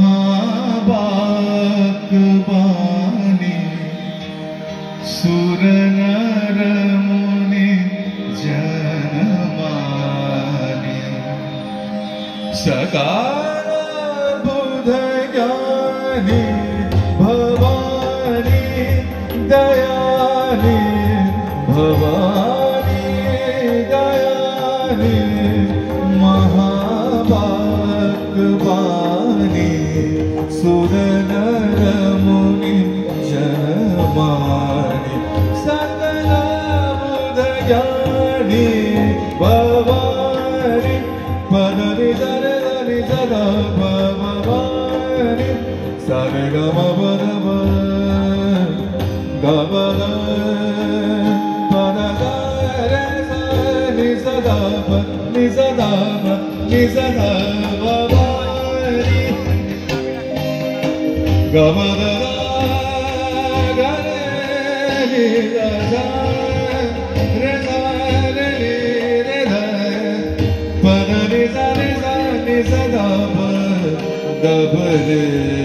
महाबाकबानी सुर नर मुनि जनमानी सकाल बुध ज्ञानी भवानी दयानी भवानी दयानी महाबाकबानी सुर नर मुनि जनमानी सकल बुध ज्ञानी भवानी पदनि धनि धनि सदा भवानी सारे गम पद गम पद रे नि सदा नि सदा नि सदा भवानी गम रे रे रे पद नि सदा गब रे